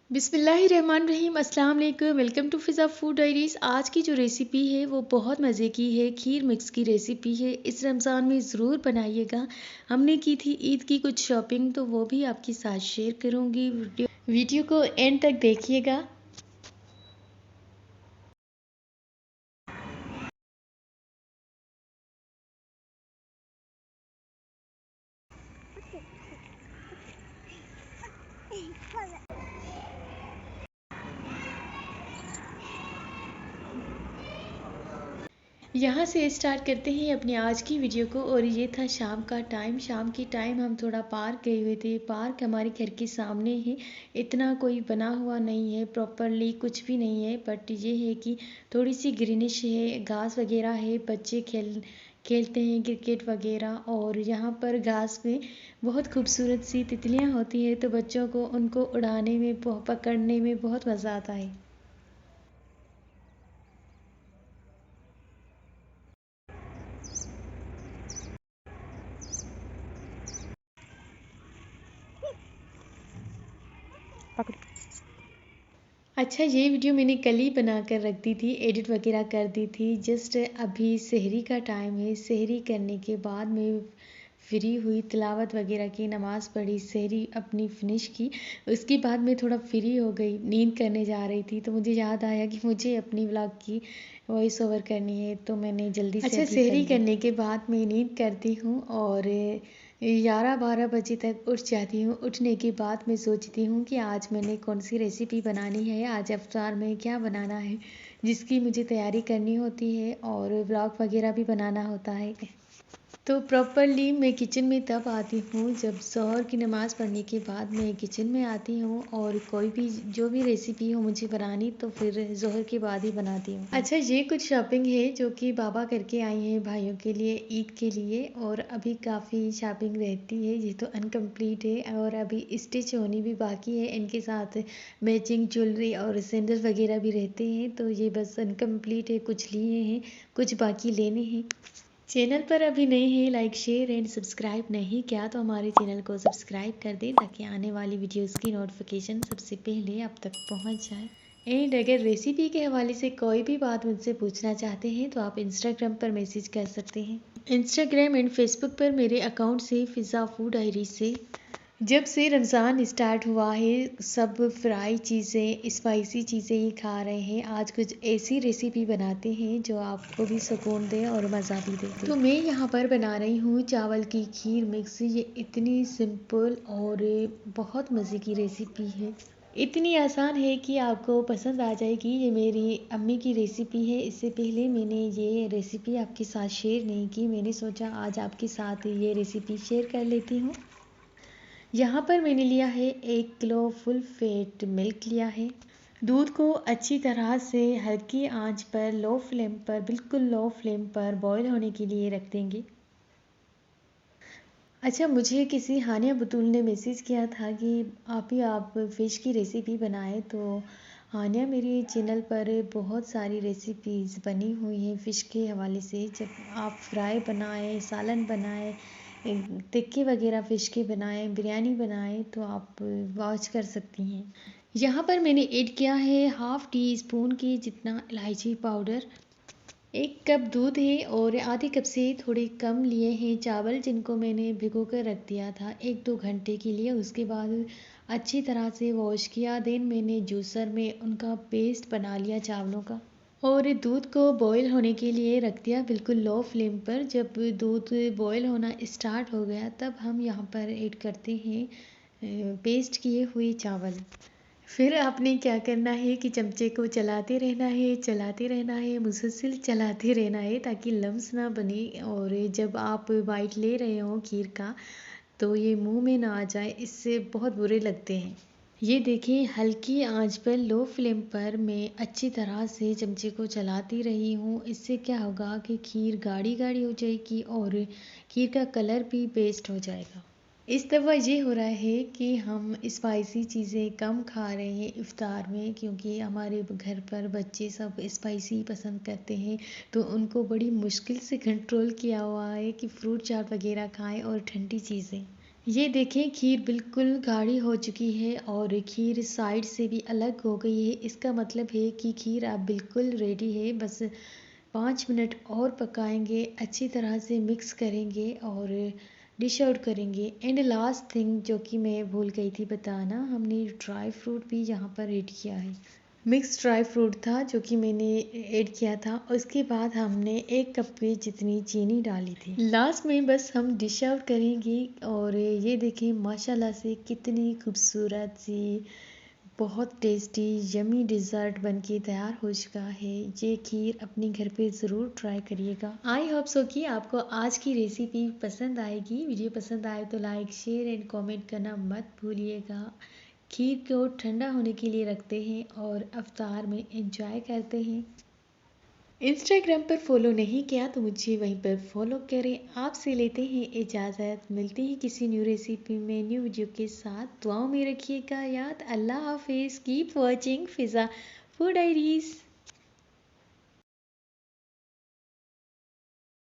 बिस्मिल्लाहिर्रहमानिर्रहीम, अस्सलाम वालेकुम। Welcome to Fiza food diaries. आज की जो रेसिपी है वो बहुत मज़े की है। खीर मिक्स की रेसिपी है। इस रमज़ान में ज़रूर बनाइएगा। हमने की थी ईद की कुछ शॉपिंग, तो वो भी आपके साथ शेयर करूँगी। वीडियो को एंड तक देखिएगा। यहाँ से स्टार्ट करते हैं अपनी आज की वीडियो को। और ये था शाम का टाइम। शाम की टाइम हम थोड़ा पार्क गए हुए थे। पार्क हमारे घर के सामने है। इतना कोई बना हुआ नहीं है, प्रॉपरली कुछ भी नहीं है, बट ये है कि थोड़ी सी ग्रीनिश है, घास वगैरह है। बच्चे खेलते हैं क्रिकेट वगैरह। और यहाँ पर घास में बहुत खूबसूरत सी तितलियाँ होती है, तो बच्चों को उनको उड़ाने में, पकड़ने में बहुत मज़ा आता है। अच्छा, ये वीडियो मैंने कल ही बना कर रख दी थी, एडिट वगैरह कर दी थी। जस्ट अभी सहरी का टाइम है। सहरी करने के बाद मैं फ्री हुई, तिलावत वगैरह की, नमाज़ पढ़ी, सहरी अपनी फिनिश की। उसके बाद मैं थोड़ा फ्री हो गई, नींद करने जा रही थी, तो मुझे याद आया कि मुझे अपनी व्लॉग की वॉइस ओवर करनी है, तो मैंने जल्दी से अच्छा, सहरी करने के बाद मैं नींद करती हूँ और 11-12 बजे तक उठ जाती हूँ। उठने के बाद मैं सोचती हूँ कि आज मैंने कौन सी रेसिपी बनानी है, आज इफ्तार में क्या बनाना है, जिसकी मुझे तैयारी करनी होती है और व्लॉग वगैरह भी बनाना होता है। तो प्रॉपरली मैं किचन में तब आती हूँ जब ज़ोहर की नमाज़ पढ़ने के बाद मैं किचन में आती हूँ। और कोई भी जो भी रेसिपी हो मुझे बनानी, तो फिर ज़ोहर के बाद ही बनाती हूँ। अच्छा, ये कुछ शॉपिंग है जो कि बाबा करके आई हैं भाइयों के लिए, ईद के लिए। और अभी काफ़ी शॉपिंग रहती है, ये तो अनकम्प्लीट है और अभी स्टिच होनी भी बाकी है। इनके साथ मैचिंग ज्वेलरी और सैंडल वगैरह भी रहते हैं, तो ये बस अनकम्प्लीट है। कुछ लिए हैं, कुछ बाकी लेने हैं। चैनल पर अभी नए हैं, लाइक शेयर एंड सब्सक्राइब नहीं किया तो हमारे चैनल को सब्सक्राइब कर दें, ताकि आने वाली वीडियोस की नोटिफिकेशन सबसे पहले आप तक पहुंच जाए। एंड अगर रेसिपी के हवाले से कोई भी बात मुझसे पूछना चाहते हैं, तो आप इंस्टाग्राम पर मैसेज कर सकते हैं। इंस्टाग्राम एंड फेसबुक पर मेरे अकाउंट से फिज़ा फूड डायरी से। जब से रमज़ान स्टार्ट हुआ है, सब फ्राई चीज़ें, स्पाइसी चीज़ें ही खा रहे हैं। आज कुछ ऐसी रेसिपी बनाते हैं जो आपको भी सुकून दे और मज़ा भी दे। तो मैं यहाँ पर बना रही हूँ चावल की खीर मिक्स। ये इतनी सिंपल और बहुत मज़े की रेसिपी है। इतनी आसान है कि आपको पसंद आ जाएगी। ये मेरी अम्मी की रेसिपी है। इससे पहले मैंने ये रेसिपी आपके साथ शेयर नहीं की। मैंने सोचा आज आपके साथ ये रेसिपी शेयर कर लेती हूँ। यहाँ पर मैंने लिया है 1 किलो फुल फैट मिल्क लिया है। दूध को अच्छी तरह से हल्की आंच पर, लो फ्लेम पर, बिल्कुल लो फ्लेम पर बॉईल होने के लिए रख देंगे। अच्छा, मुझे किसी हानिया बतूल ने मैसेज किया था कि आप फ़िश की रेसिपी बनाएं। तो हानिया, मेरे चैनल पर बहुत सारी रेसिपीज़ बनी हुई हैं फ़िश के हवाले से। जब आप फ्राई बनाएं, सालन बनाएं, टिक्की वगैरह फ़िश के बनाएं, बिरयानी बनाएं, तो आप वॉच कर सकती हैं। यहाँ पर मैंने ऐड किया है हाफ़ टी स्पून की जितना इलायची पाउडर। 1 कप दूध है और आधे कप से थोड़े कम लिए हैं चावल, जिनको मैंने भिगो कर रख दिया था 1-2 घंटे के लिए। उसके बाद अच्छी तरह से वॉश किया। देन मैंने जूसर में उनका पेस्ट बना लिया चावलों का। और दूध को बॉईल होने के लिए रख दिया बिल्कुल लो फ्लेम पर। जब दूध बॉईल होना स्टार्ट हो गया, तब हम यहाँ पर ऐड करते हैं पेस्ट किए हुए चावल। फिर आपने क्या करना है कि चमचे को चलाते रहना है, चलाते रहना है, मुसलसल चलाते रहना है, ताकि लम्स ना बने। और जब आप बाइट ले रहे हो खीर का, तो ये मुंह में ना आ जाए, इससे बहुत बुरे लगते हैं। ये देखिए, हल्की आंच पर, लो फ्लेम पर मैं अच्छी तरह से चमचे को चलाती रही हूँ। इससे क्या होगा कि खीर गाढ़ी गाढ़ी हो जाएगी और खीर का कलर भी बेस्ट हो जाएगा। इस दफ़ा ये हो रहा है कि हम स्पाइसी चीज़ें कम खा रहे हैं इफ़्तार में, क्योंकि हमारे घर पर बच्चे सब स्पाइसी पसंद करते हैं। तो उनको बड़ी मुश्किल से कंट्रोल किया हुआ है कि फ्रूट चाट वगैरह खाएं और ठंडी चीज़ें। ये देखें खीर बिल्कुल गाढ़ी हो चुकी है और खीर साइड से भी अलग हो गई है। इसका मतलब है कि खीर अब बिल्कुल रेडी है। बस 5 मिनट और पकाएंगे, अच्छी तरह से मिक्स करेंगे और डिश आउट करेंगे। एंड लास्ट थिंग जो कि मैं भूल गई थी बताना, हमने ड्राई फ्रूट भी यहाँ पर ऐड किया है। मिक्स ड्राई फ्रूट था जो कि मैंने ऐड किया था। उसके बाद हमने 1 कप पे जितनी चीनी डाली थी। लास्ट में बस हम डिश आउट करेंगे और ये देखें माशाल्लाह से कितनी खूबसूरत सी बहुत टेस्टी यमी डिज़र्ट बनके तैयार हो चुका है। ये खीर अपने घर पे ज़रूर ट्राई करिएगा। आई होप सो कि आपको आज की रेसिपी पसंद आएगी। वीडियो पसंद आए तो लाइक शेयर एंड कमेंट करना मत भूलिएगा। खीर को ठंडा होने के लिए रखते हैं और अफ्तार में एंजॉय करते हैं। इंस्टाग्राम पर फॉलो नहीं किया तो मुझे वहीं पर फॉलो करें। आपसे लेते हैं इजाज़त, मिलते हैं किसी न्यू रेसिपी में न्यू वीडियो के साथ। दुआओं में रखिएगा याद। अल्लाह हाफिज़। कीप वॉचिंग फ़िज़ा फूड डायरीज़।